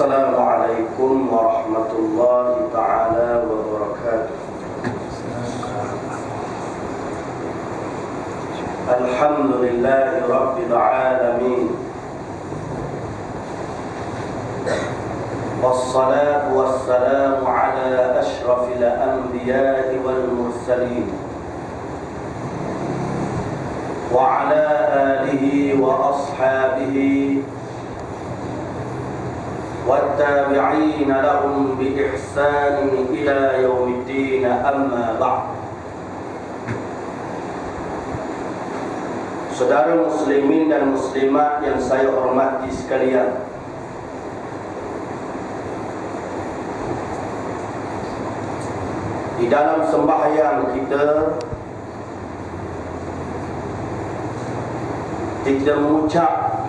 Assalamualaikum warahmatullahi ta'ala wabarakatuh. Alhamdulillahi rabbil alamin. Wassalatu wassalamu ala ashrafil anbiya'i wal mursalin wa ala alihi wa ashabihi والتابعين لهم بإحسان إلى يوم الدين أما بعد. Saudara muslimin dan muslimat yang saya hormati sekalian, di dalam sembahyang kita mengucap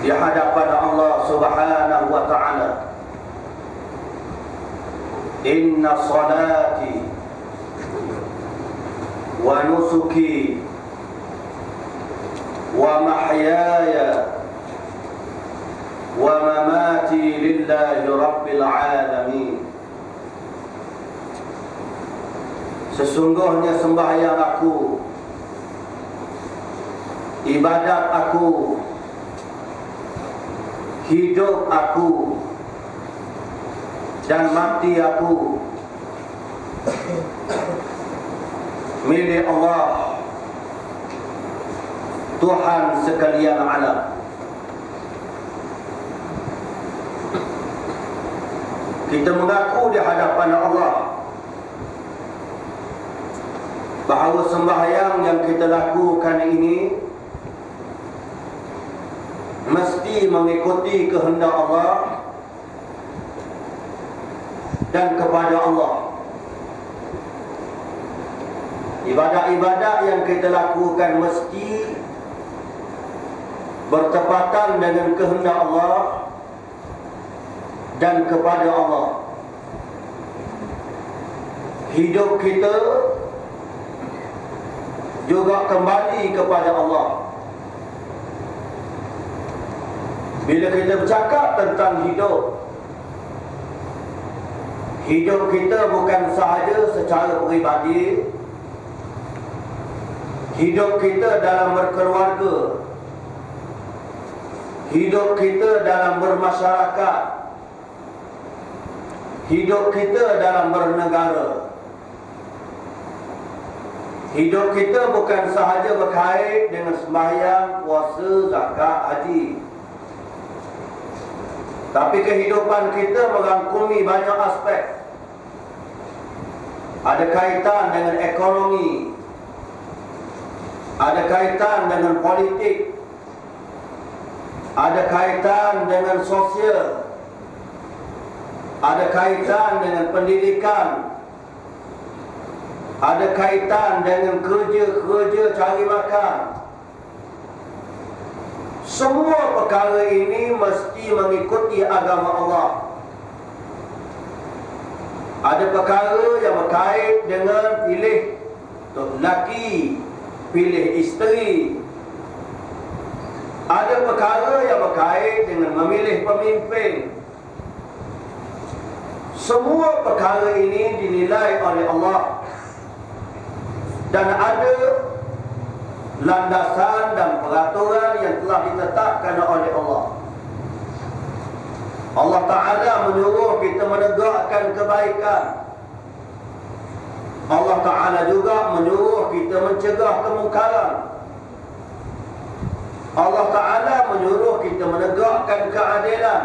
di hadapan Allah Subhanahu wa ta'ala, inna salati wa nusuki wa mahyaya wa mamati lillahi rabbil alamin. Sesungguhnya sembahyang aku, ibadat aku, hidup aku, dan mati aku milik Allah, Tuhan sekalian alam. Kita mengaku di hadapan Allah bahawa sembahyang yang kita lakukan ini mesti mengikuti kehendak Allah dan kepada Allah. Ibadat-ibadat yang kita lakukan mesti bertepatan dengan kehendak Allah dan kepada Allah. Hidup kita juga kembali kepada Allah. Bila kita bercakap tentang hidup kita bukan sahaja secara peribadi, hidup kita dalam berkeluarga, hidup kita dalam bermasyarakat, hidup kita dalam bernegara. Hidup kita bukan sahaja berkait dengan sembahyang, puasa, zakat, haji, tapi kehidupan kita merangkumi banyak aspek. Ada kaitan dengan ekonomi, ada kaitan dengan politik, ada kaitan dengan sosial, ada kaitan dengan pendidikan, ada kaitan dengan kerja cari makan. Semua perkara ini mesti mengikuti agama Allah. Ada perkara yang berkait dengan pilih lelaki, pilih isteri. Ada perkara yang berkait dengan memilih pemimpin. Semua perkara ini dinilai oleh Allah dan ada landasan dan peraturan yang telah ditetapkan oleh Allah. Allah Ta'ala menyuruh kita menegakkan kebaikan. Allah Ta'ala juga menyuruh kita mencegah kemungkaran. Allah Ta'ala menyuruh kita menegakkan keadilan.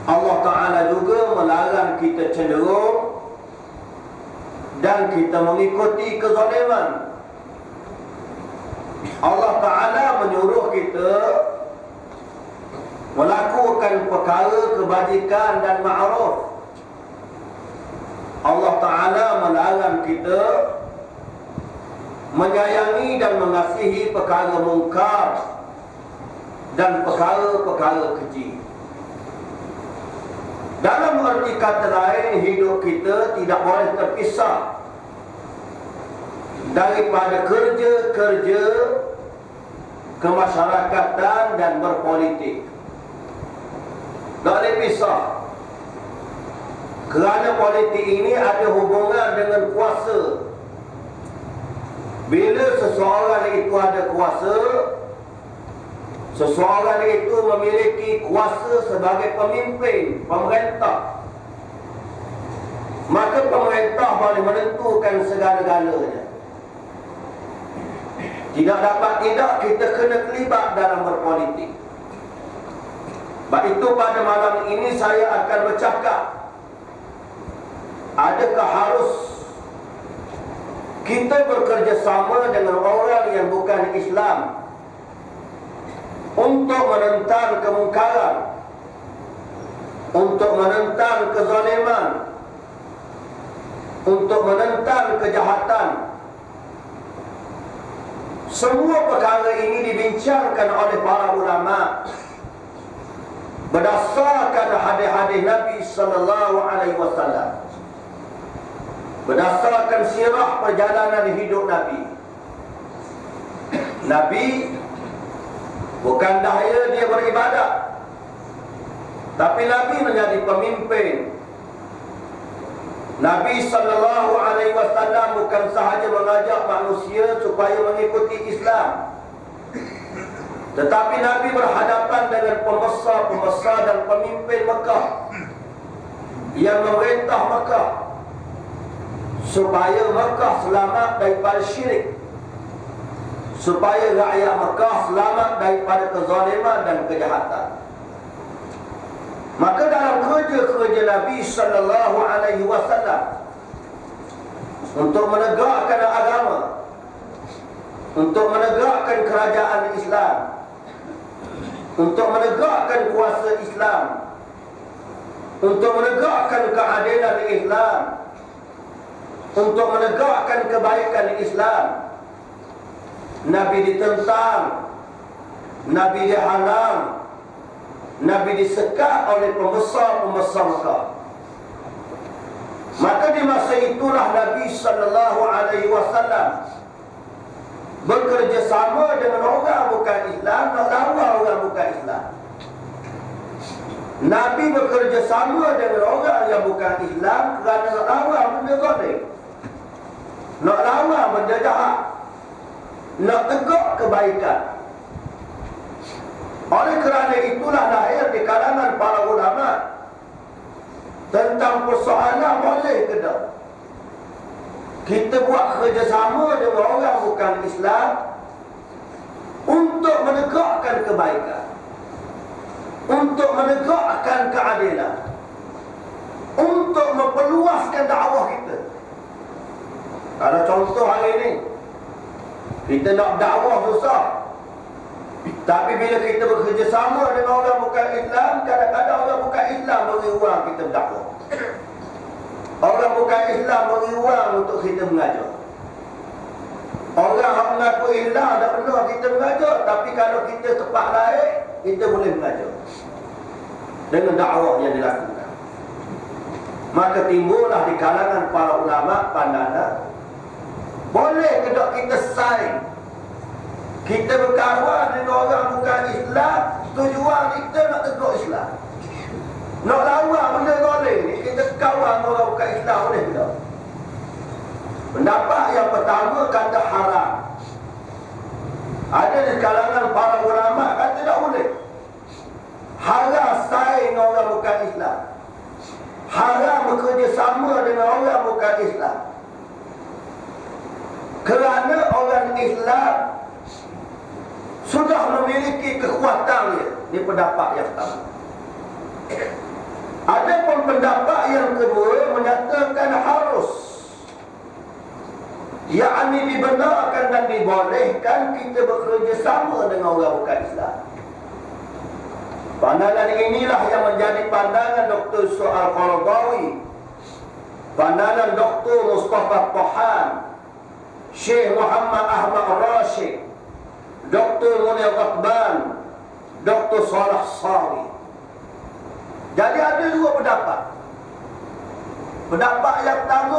Allah Ta'ala juga melarang kita cenderung dan kita mengikuti kezaliman. Allah Ta'ala menyuruh kita melakukan perkara kebajikan dan ma'ruf. Allah Ta'ala melarang kita menyayangi dan mengasihi perkara mungkar dan perkara-perkara keji. Dalam arti kata lain, hidup kita tidak boleh terpisah daripada kerja kemasyarakatan dan berpolitik. Tak boleh pisah. Kerana politik ini ada hubungan dengan kuasa. Bila seseorang itu ada kuasa, seseorang itu memiliki kuasa sebagai pemimpin, pemerintah, maka pemerintah boleh menentukan segala-galanya. Tidak dapat tidak, kita kena terlibat dalam berpolitik. Sebab itu pada malam ini saya akan bercakap, adakah harus kita bekerjasama dengan orang yang bukan Islam untuk menentang kemungkaran, untuk menentang kezaliman, untuk menentang kejahatan. Semua perkara ini dibincangkan oleh para ulama berdasarkan hadis-hadis Nabi sallallahu alaihi wasallam, berdasarkan sirah perjalanan hidup Nabi. Nabi bukan dahaya dia beribadat, tapi Nabi menjadi pemimpin. Nabi sallallahu alaihi wasallam bukan sahaja mengajak manusia supaya mengikuti Islam, tetapi Nabi berhadapan dengan pembesar-pembesar dan pemimpin Mekah yang memerintah Mekah supaya Mekah selamat daripada syirik, supaya rakyat Mekah selamat daripada kezaliman dan kejahatan. Maka dalam kerja-kerja Nabi sallallahu alaihi wasallam untuk menegakkan agama, untuk menegakkan kerajaan Islam, untuk menegakkan kuasa Islam, untuk menegakkan keadilan Islam, untuk menegakkan kebaikan Islam, Nabi ditentang, Nabi dihalang, Nabi disekat oleh pembesar-pembesar Mekah. Maka di masa itulah Nabi sallallahu alaihi wasallam bekerjasama dengan orang bukan Islam nak lawan orang bukan Islam. Nabi bekerjasama dengan orang yang bukan Islam kerana nak lawan benda zalim, nak lawan benda jahat, nak tegak kebaikan. Oleh kerana itulah lahir di kalangan para ulama tentang persoalan boleh ke tak kita buat kerjasama dengan orang bukan Islam untuk menegakkan kebaikan, untuk menegakkan keadilan, untuk memperluaskan dakwah kita. Kalau contoh hari ini kita nak dakwah susah, tapi bila kita bekerjasama dengan orang bukan Islam, kadang-kadang orang bukan Islam beri wang kita berdakwah. Orang bukan Islam beri wang untuk kita mengajar. Orang yang mengaku Islam tak benar kita mengajar, tapi kalau kita tepat lain, kita boleh mengajar dengan dakwah yang dilakukan. Maka timbullah di kalangan para ulama pandangan, boleh ke tak kita saing, kita berkawan dengan orang bukan Islam, tujuan kita nak tegak Islam, nak lawan benda zalim ni, kita kawan dengan orang bukan Islam, boleh ke tak? Pendapat yang pertama kata haram. Ada di kalangan para ulama kata tak boleh. Haram saing dengan orang bukan Islam, haram bekerjasama dengan orang bukan Islam, kerana orang Islam sudah memiliki kekuatannya. Ini pendapat yang pertama. Ada pun pendapat yang kedua menyatakan harus, yakni dibenarkan dan dibolehkan kita bekerjasama dengan orang bukan Islam. Pandangan inilah yang menjadi pandangan Dr. Su'al Qaradawi, pandangan Dr. Mustafa Pohan, Syekh Muhammad Ahmad Rashid, Dr. Munir Qatban, Dr. Salah Sawi. Jadi ada dua pendapat. Pendapat yang pertama